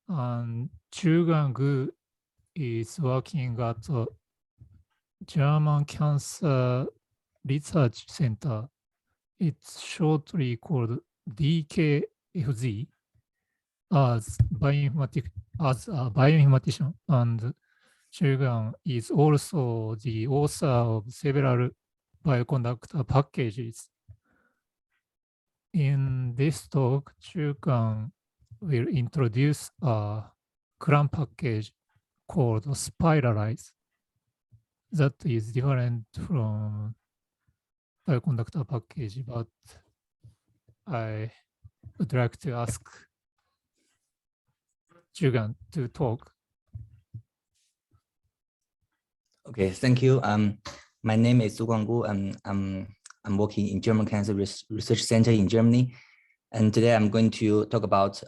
And Zuguang is working at the German Cancer Research Center. It's shortly called DKFZ as a bioinformatician, and Zuguang is also the author of several bioconductor packages. In this talk, Zuguang will introduce a clone package called Spiralize that is different from bioconductor package, but I would like to ask Zuguang to talk. Okay, thank you. My name is Zuguang Gu, and I'm working in German Cancer Research Center in Germany. And today I'm going to talk about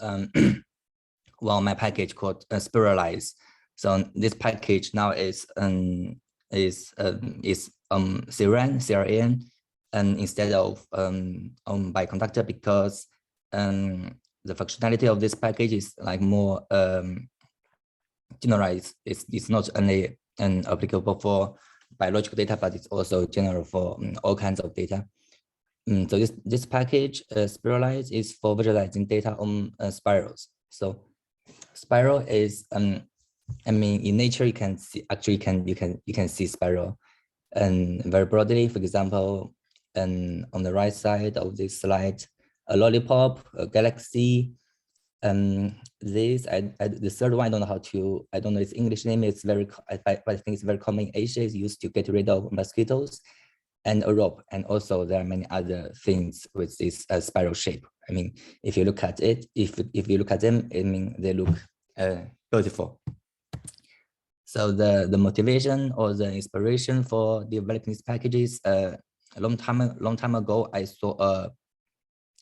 my package called Spiralize. So this package now is CRAN, and instead of bioconductor, because the functionality of this package is like more generalized. It's not only applicable for biological data, but it's also general for all kinds of data. So this package Spiralize is for visualizing data on spirals. So spiral is I mean, in nature you can see, actually you can see spiral and very broadly. For example, and on the right side of this slide, a lollipop, a galaxy. The third one, I don't know its English name. It's very, I think it's very common in Asia. It's used to get rid of mosquitoes, and a rope. And also there are many other things with this spiral shape. I mean, if you look at it, if you look at them, I mean, they look beautiful. So the motivation or the inspiration for developing these packages, a long time ago, I saw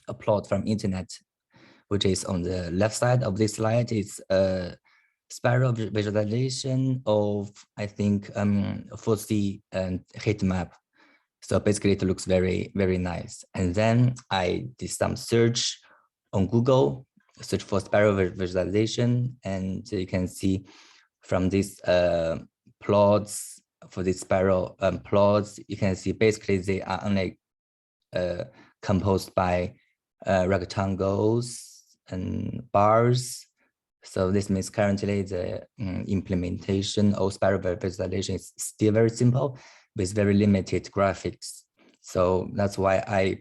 a plot from internet, which is on the left side of this slide. It's a spiral visualization of, I think, 4C heat map. So basically it looks very, very nice. And then I did some search on Google, search for spiral visualization. And you can see from these plots, for these spiral plots, you can see basically they are only composed by rectangles and bars. So this means currently the implementation of spiral visualization is still very simple with very limited graphics. So that's why I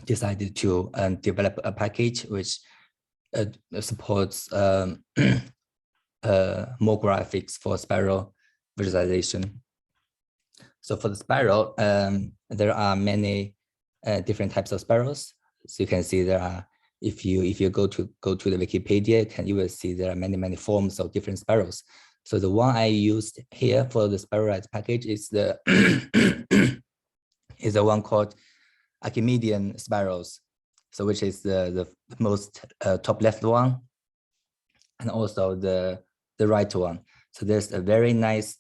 decided to develop a package which supports more graphics for spiral visualization. So for the spiral, there are many different types of spirals. So you can see there are, if you go to the Wikipedia, you will see there are many forms of different spirals. So the one I used here for the Spiralize package is the is the one called Archimedean spirals. So which is the most top left one, and also the right one. So there's a very nice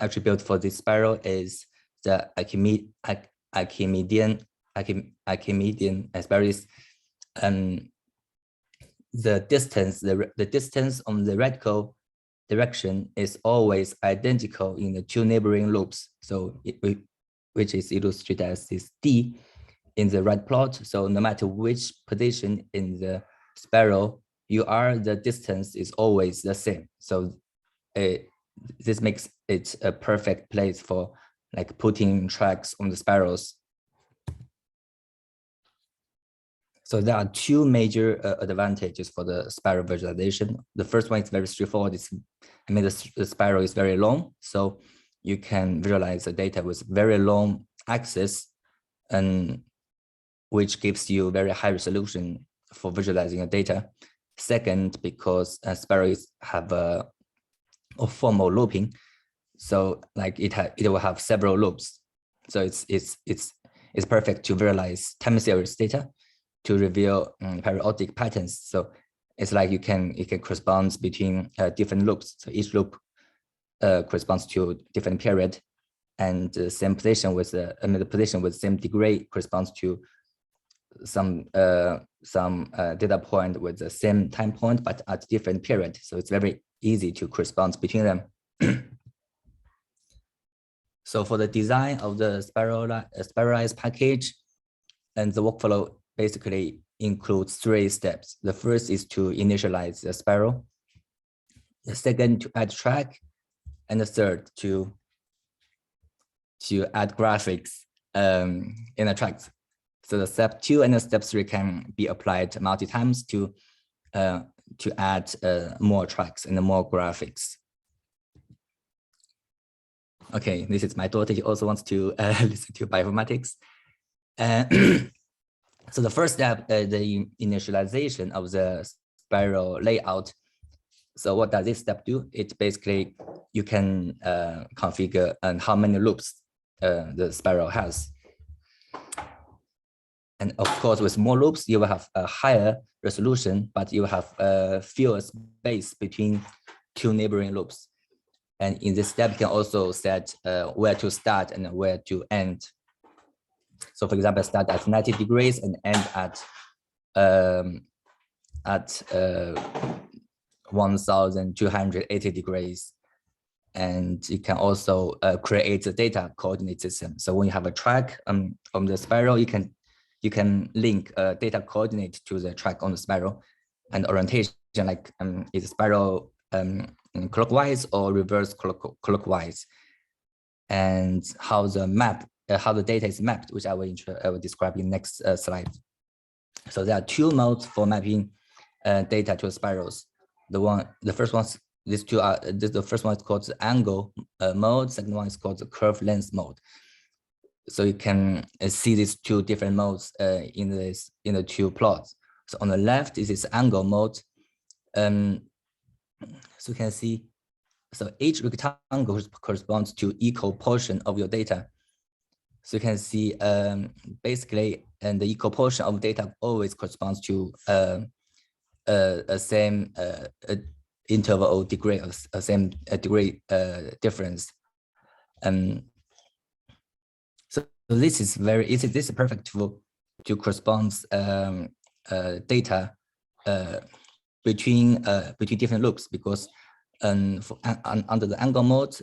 attribute for this spiral is the Archimedean spirals. The distance on the radical direction is always identical in the two neighboring loops. So which is illustrated as this D in the right plot. So no matter which position in the spiral you are, the distance is always the same. So this makes it a perfect place for like putting tracks on the spirals. So there are two major advantages for the spiral visualization. The first one is very straightforward. The spiral is very long, so you can visualize the data with very long axis, and which gives you very high resolution for visualizing the data. Second, because spirals have a formal looping, so like it will have several loops. So it's perfect to visualize time series data, to reveal periodic patterns. So it's like it can correspond between different loops. So each loop corresponds to different period, and the same position with the position with same degree corresponds to some data point with the same time point, but at different period. So it's very easy to correspond between them. So for the design of the spiralized package, and the workflow basically includes 3 steps. The first is to initialize the spiral. The second, to add track, and the third, to add graphics in the tracks. So the step 2 and the step 3 can be applied multi times to add more tracks and more graphics. Okay, this is my daughter. He also wants to listen to bioinformatics. So the first step, the initialization of the spiral layout. So what does this step do? It basically, you can configure how many loops the spiral has. And of course, with more loops, you will have a higher resolution, but you have fewer space between 2 neighboring loops. And in this step, you can also set where to start and where to end. So for example, start at 90 degrees and end at 1280 degrees. And you can also create a data coordinate system. So when you have a track on the spiral, you can link a data coordinate to the track on the spiral, and orientation, like is spiral clockwise or reverse clockwise, and how the data is mapped, which I will describe in next slide. So there are 2 modes for mapping data to spirals. The first one is called the angle mode. Second one is called the curve length mode. So you can see these 2 different modes in the 2 plots. So on the left is this angle mode. So you can see, so each rectangle corresponds to equal portion of your data. So you can see basically, and the equal portion of data always corresponds to a same interval or degree of a same degree difference. So this is very easy. This is perfect to correspond data between different loops, because under the angle mode,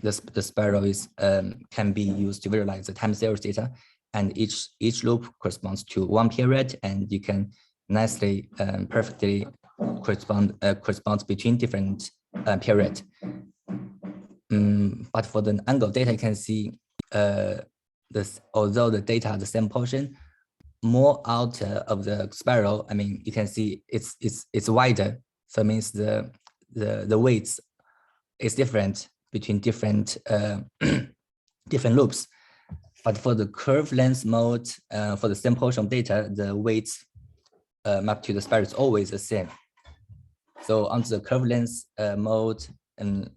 the spiral is can be used to visualize the time series data, and each loop corresponds to 1 period, and you can nicely perfectly corresponds between different period. But for the angle data, you can see although the data has the same portion, more out of the spiral, I mean, you can see it's wider. So it means the weights is different between different different loops. But for the curve length mode, for the same portion of data, the weights mapped to the spiral is always the same. So onto the curve length mode, and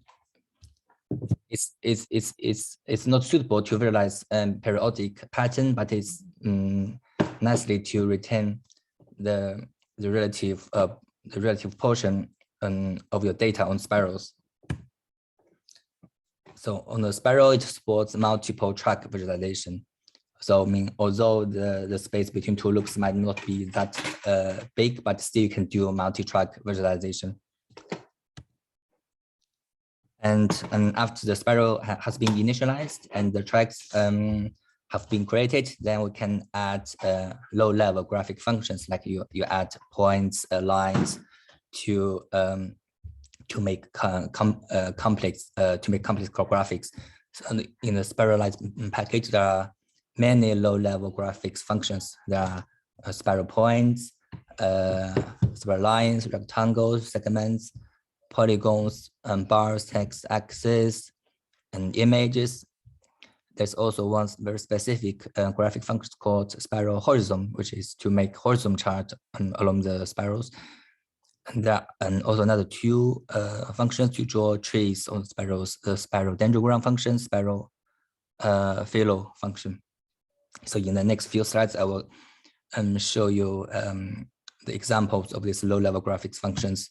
it's not suitable to visualize periodic pattern, but it's nicely to retain the relative portion of your data on spirals. So on the spiral, it supports multiple track visualization. So I mean, although the space between 2 loops might not be that big, but still you can do multi-track visualization. And after the spiral has been initialized and the tracks have been created, then we can add low-level graphic functions, like you add points, lines to make complex graphics. So in the spiralized package, there are many low-level graphics functions. There are spiral points, spiral lines, rectangles, segments, polygons, bars, text axes, and images. There's also one very specific graphic function called spiral horizon, which is to make horizon chart along the spirals. And also another 2 functions to draw trees on spirals: the spiral dendrogram function, spiral phyllo function. So in the next few slides, I will show you the examples of these low-level graphics functions.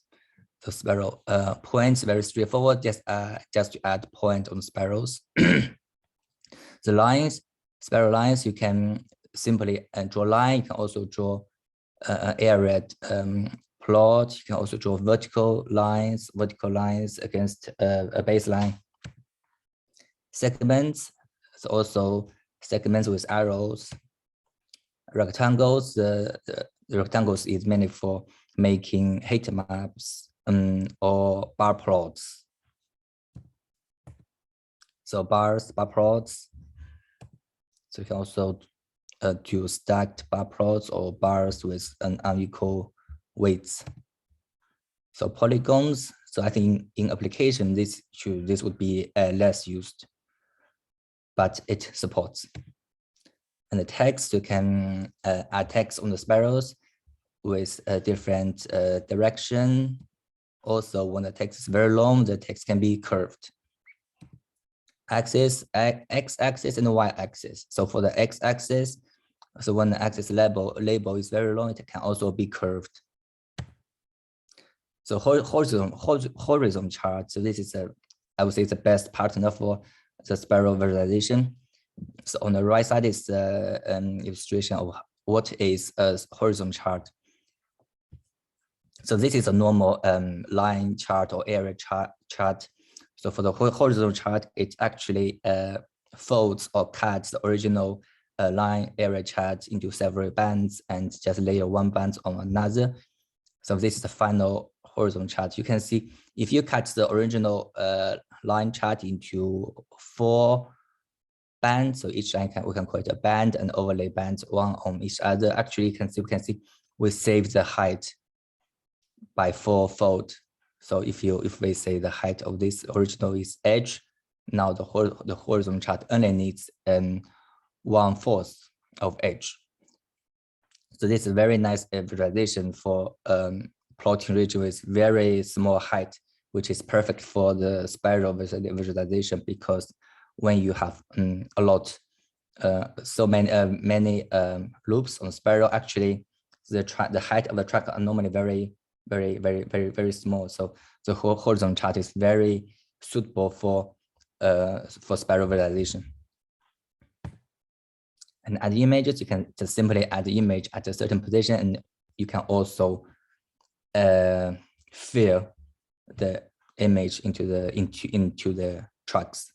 The spiral points, very straightforward, just to add point on spirals. The lines, spiral lines, you can simply draw line. You can also draw an area plot. You can also draw vertical lines against a baseline. Segments, so also segments with arrows. Rectangles, the rectangles is mainly for making heat maps or bar plots. So bar plots. So you can also do stacked bar plots or bars with an unequal weights. So polygons. So I think in application this would be less used, but it supports. And the text, you can add text on the spirals with a different direction. Also, when the text is very long, the text can be curved. Axis, x-axis and y-axis. So for the x-axis, so when the axis label is very long, it can also be curved. So horizontal chart. So this is I would say the best partner for the spiral visualization. So on the right side is an illustration of what is a horizontal chart. So this is a normal line chart or area chart. So for the horizontal chart, it actually folds or cuts the original line area chart into several bands and just layer one band on another. So this is the final horizontal chart. You can see if you cut the original line chart into 4 bands, so each line we can call it a band and overlay bands one on each other. Actually, we can see we save the height by 4-fold. So if we say the height of this original is edge, now the horizontal chart only needs 1/4 of edge. So this is a very nice visualization for plotting region with very small height, which is perfect for the spiral visualization, because when you have a lot, so many loops on spiral, actually the height of the track are normally very small. So the whole horizontal chart is very suitable for spiral visualization. And add images, you can just simply add the image at a certain position, and you can also fill the image into the tracks.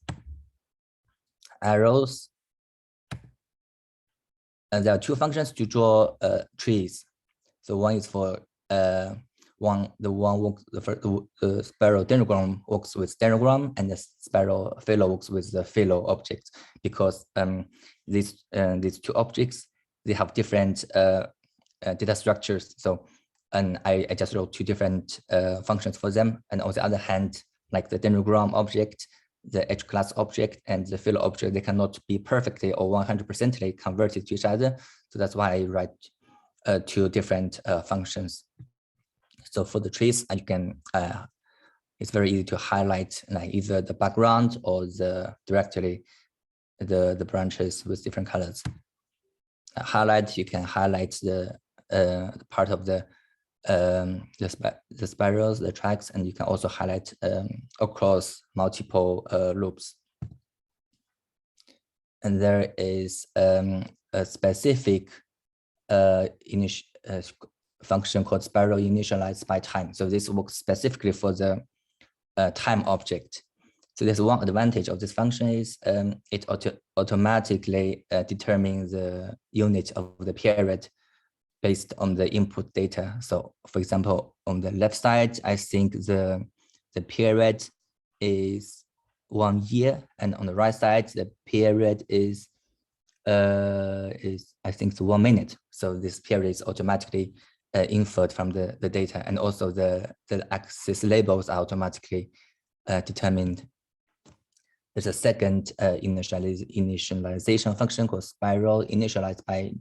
Arrows. And there are 2 functions to draw trees. So one is for the spiral dendrogram works with dendrogram, and the spiral phyllo works with the phyllo objects, because these 2 objects, they have different data structures. So and I just wrote 2 different functions for them. And on the other hand, like the dendrogram object, the edge class object, and the phyllo object, they cannot be perfectly or 100% converted to each other. So that's why I write 2 different functions. So for the trees, you can it's very easy to highlight like either the background or directly the branches with different colors. Highlight, you can highlight the part of the spirals, the tracks, and you can also highlight across multiple loops. And there is a specific function called spiral initialized by time. So this works specifically for the time object. So there's one advantage of this function is it automatically determines the unit of the period based on the input data. So for example, on the left side, I think the period is 1 year, and on the right side, the period is I think it's 1 minute. So this period is automatically inferred from the data, and also the axis labels are automatically determined. There's a second initialization function called spiral initialized by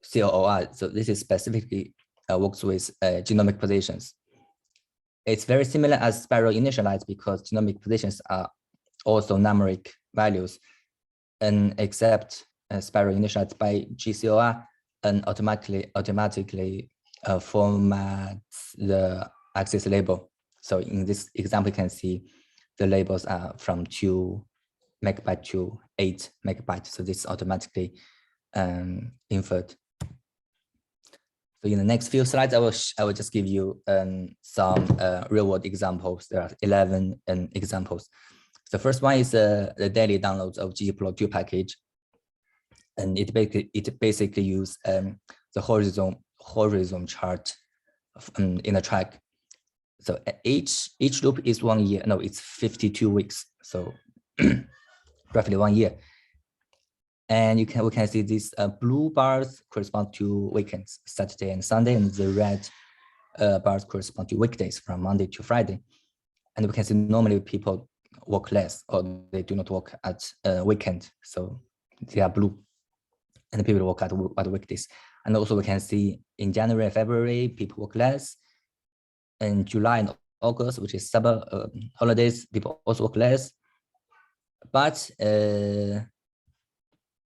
GCOR. So this is specifically works with genomic positions. It's very similar as spiral initialized because genomic positions are also numeric values, and except spiral initialized by GCOR and automatically formats the axis label. So in this example, you can see the labels are from 2 megabyte to 8 megabyte. So this automatically inferred. So in the next few slides, I will just give you some real world examples. There are 11 examples. The first one is the daily downloads of ggplot2 package, and it basically uses the horizon chart in a track. So each loop is 1 year. No, it's 52 weeks. So roughly 1 year. And we can see these blue bars correspond to weekends, Saturday and Sunday, and the red bars correspond to weekdays from Monday to Friday. And we can see normally people work less, or they do not work at weekend, so they are blue. And the people work at weekdays. And also we can see in January and February, people work less. In July and August, which is summer holidays, people also work less. But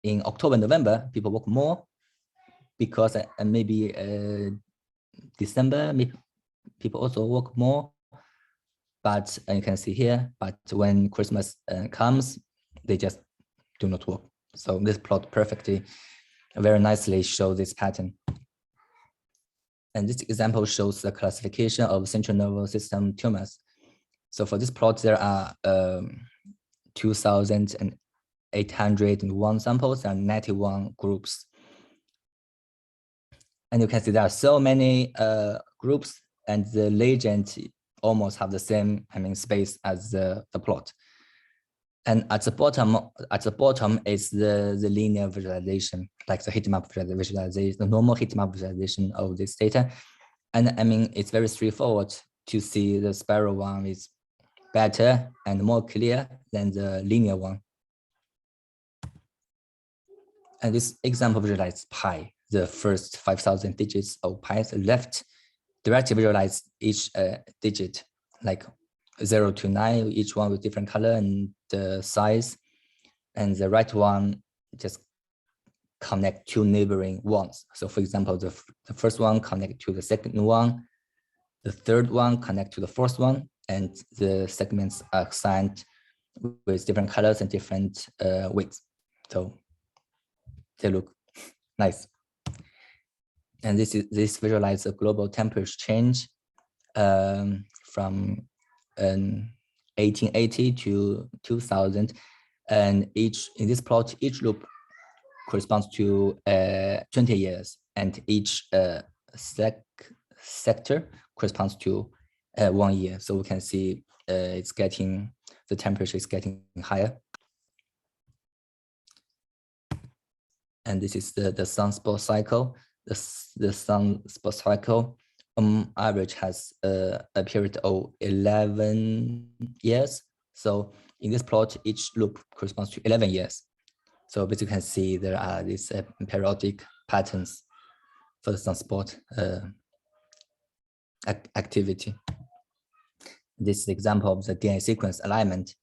in October and November, people work more, because maybe December, maybe people also work more. But you can see here, but when Christmas comes, they just do not work. So this plot perfectly, very nicely shows this pattern. And this example shows the classification of central nervous system tumors. So for this plot, there are 2,801 samples and 91 groups. And you can see there are so many groups, and the legend almost have the same, space as the plot. And at the bottom is the linear visualization, like the heat map visualization, the normal heat map visualization of this data. And it's very straightforward to see the spiral one is better and more clear than the linear one. And this example visualizes pi, the first 5,000 digits of pi. The left directly visualize each digit, like 0 to 9, each one with different color and the size. And the right one just connect two neighboring ones. So for example, the first one connect to the second one, the third one connect to the fourth one, and the segments are assigned with different colors and different widths. So they look nice. And this visualizes a global temperature change from 1880 to 2000, and in this plot, each loop corresponds to 20 years, and each sector corresponds to 1 year. So we can see the temperature is getting higher. And this is the sunspot cycle. The sunspot cycle on average has a period of 11 years. So in this plot, each loop corresponds to 11 years. So as you can see, there are these periodic patterns for the sunspot activity. This is the example of the DNA sequence alignment.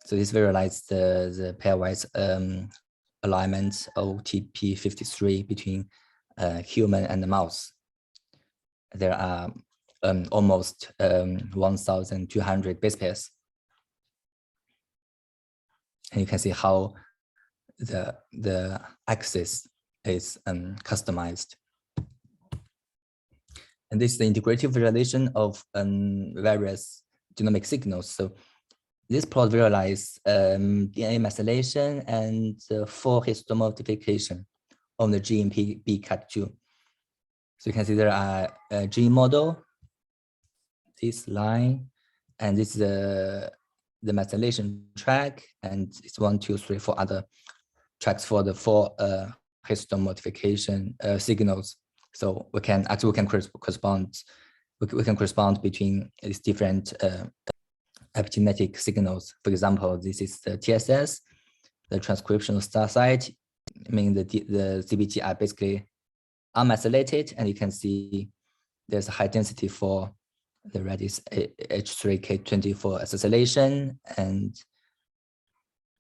So this visualizes the pairwise alignment of TP53 between human and the mouse. There are almost 1,200 base pairs. And you can see how the axis is customized. And this is the integrative relation of various genomic signals. So this plot visualizes DNA methylation and full histomodification on the GMP-BCAT2. So you can see there are a gene model, this line, and this is the methylation track, and it's 1, 2, 3, 4 other tracks for the 4 histone modification signals. So we can correspond between these different epigenetic signals. For example, this is the TSS, the transcriptional start site. The CBT are basically unmethylated, and you can see there's a high density for the red is H3K24 acetylation, and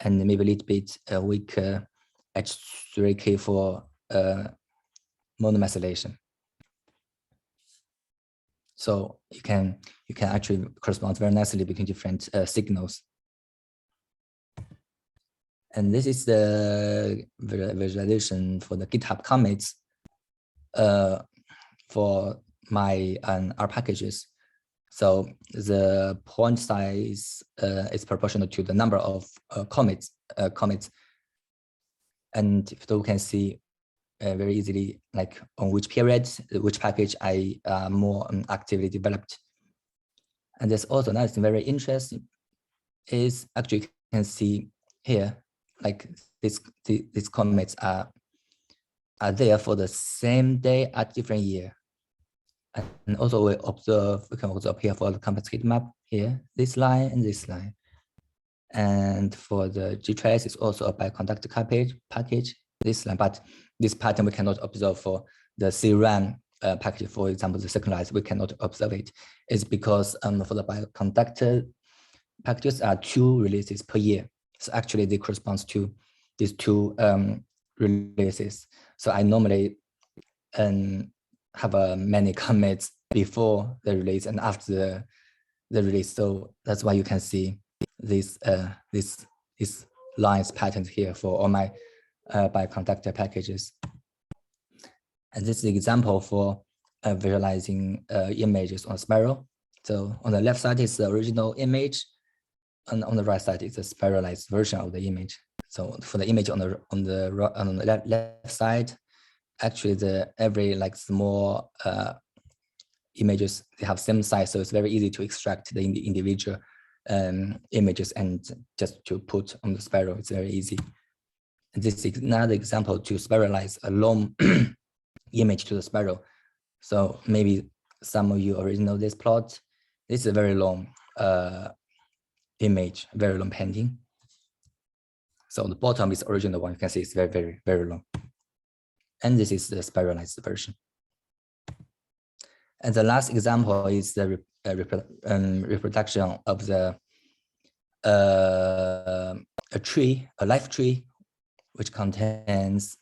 maybe a little bit weaker H3K4 monomethylation. So you can actually correspond very nicely between different signals. And this is the visualization for the GitHub Comments for my R packages. So the point size is proportional to the number of commits. And you can see very easily, like on which period, which package I more actively developed. And there's also another thing very interesting is actually you can see here, like these commits are there for the same day at different year. And also we can observe here for the complex heat map here, this line and this line. And for the gtrace, it's also a bioconductor package, this line, but this pattern we cannot observe for the CRAM package. For example, the second line, we cannot observe it. It's because for the bioconductor packages are 2 releases per year. So actually they correspond to these 2 releases. So I normally have many commits before the release and after the release. So that's why you can see these lines patterns here for all my bioconductor packages. And this is the example for visualizing images on Spiral. So on the left side is the original image, and on the right side is a spiralized version of the image. So for the image on the left side, actually every like small images, they have same size, so it's very easy to extract the individual images and just to put on the Spiral. It's very easy. And this is another example to spiralize a long image to the Spiral. So maybe some of you already know this plot. This is a very long image, very long painting. So the bottom is original one. You can see it's very long. And this is the spiralized version. And the last example is the reproduction of the a life tree, which contains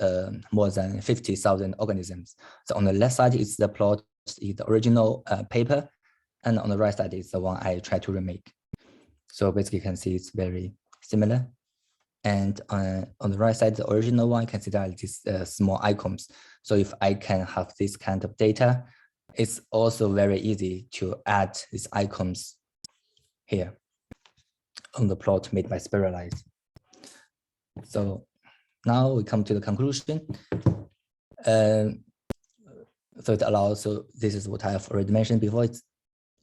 more than 50,000 organisms. So on the left side is the plot, is the original paper, and on the right side is the one I try to remake. So basically you can see it's very similar. And on the right side, the original one, you can see that these small icons. So if I can have this kind of data, it's also very easy to add these icons here on the plot made by Spiralize. So now we come to the conclusion. So it allows, so this is what I have already mentioned before.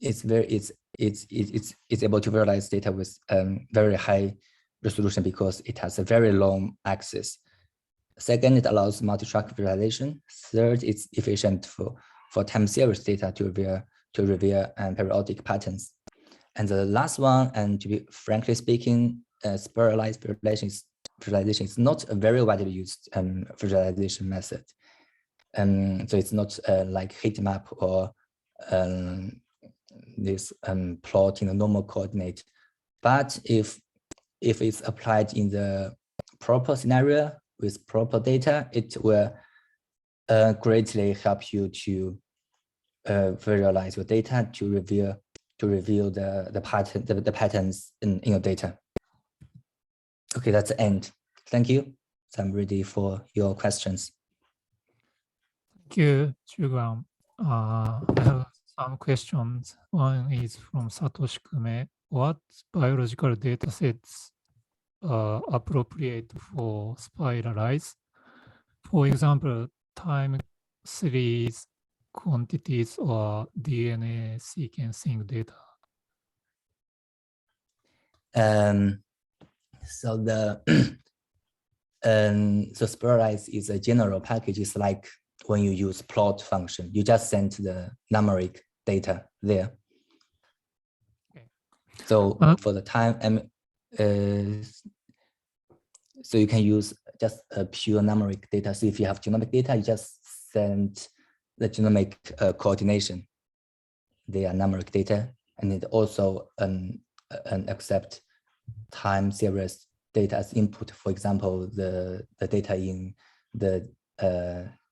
It's able to visualize data with very high resolution because it has a very long axis. Second, it allows multi-track visualization. Third, it's efficient for time series data to reveal periodic patterns. And the last one, and to be frankly speaking, spiralized visualization is not a very widely used visualization method. So it's not like heat map or this plot in a normal coordinate. But if it's applied in the proper scenario with proper data, it will greatly help you to visualize your data to reveal the patterns in your data. Okay, that's the end. Thank you. So I'm ready for your questions. Thank you, Zuguang. I have some questions. One is from Satoshi Kume. What biological data sets are appropriate for Spiralize? For example, time series, quantities, or DNA sequencing data. So the so Spiralize is a general package. It's like when you use plot function, you just send the numeric data there. Okay. So for the time, so you can use just a pure numeric data. So if you have genomic data, you just send the genomic coordination. They are numeric data, and it also accept time series data as input. For example, the data in the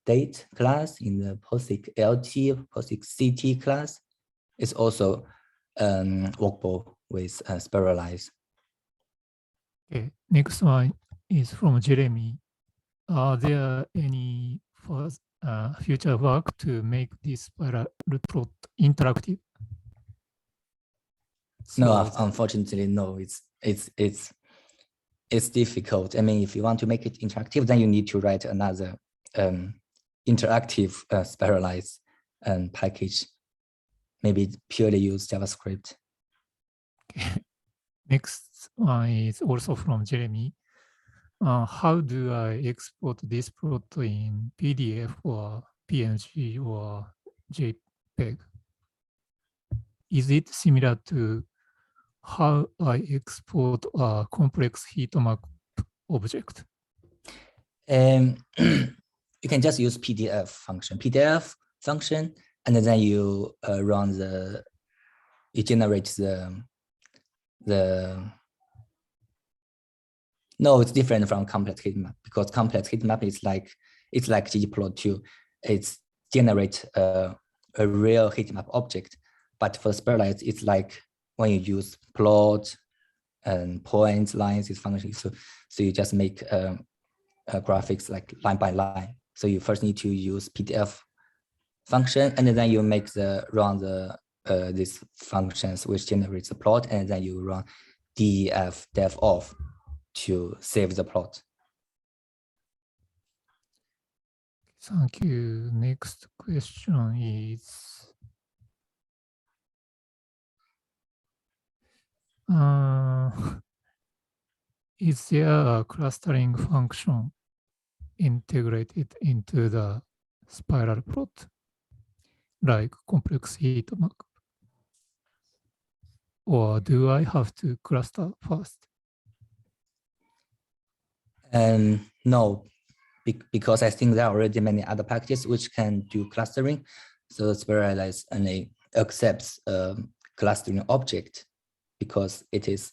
date class in the POSIX LT, POSIX CT class is also workable with Spiralize. Okay. Next one is from Jeremy. Are there any future work to make this spiral plot interactive? No, So, unfortunately, no. It's difficult. I mean, if you want to make it interactive, then you need to write another interactive spiralize package. Maybe purely use JavaScript. next one is also from Jeremy. How do I export this plot in PDF or PNG or JPEG? Is it similar to how I export a complex heat map object? You can just use PDF function, and then you run you generate no, it's different from complex heat map, because complex heat map is like, it's like ggplot2. It's generate a real heat map object. But for spiralize, it's like when you use plot and points, lines, is functions. So you just make graphics like line by line. So you first need to use PDF function, and then you make run these functions which generates the plot, and then you run def off to save the plot. Thank you. Next question is, is there a clustering function integrated into the spiral plot, like complex heat map? Or do I have to cluster first? No, because I think there are already many other packages which can do clustering. So Spiralize only accepts clustering object because it is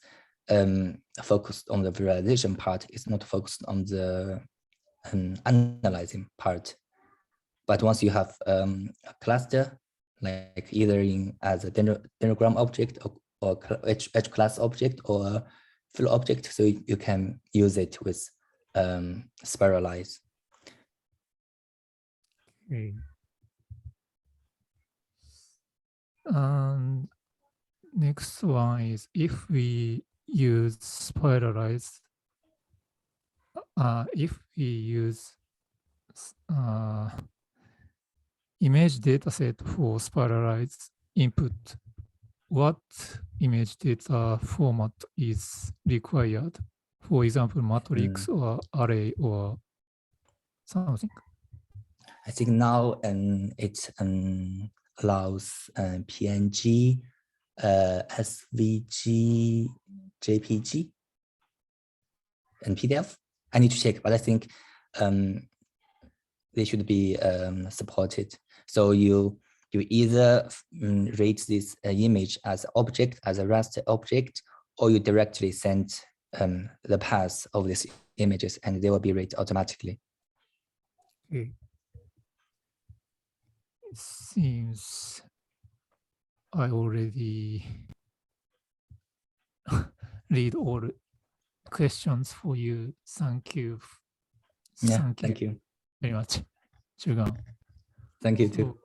focused on the visualization part. It's not focused on the analyzing part. But once you have a cluster, like either as a dendrogram object or edge class object or fill object, so you can use it with Spiralize. Okay. Next one is, if we use Spiralize, if we use image dataset for Spiralize input, what image data format is required? For example, matrix or array or something. I think now it allows PNG, SVG, JPG, and PDF. I need to check, but I think they should be supported. So you either rate this image as object, as a raster object, or you directly send the path of these images, and they will be rated automatically. Okay. It seems I already read all questions for you. Thank you. Yeah, thank you very much, Zuguang. Thank you too.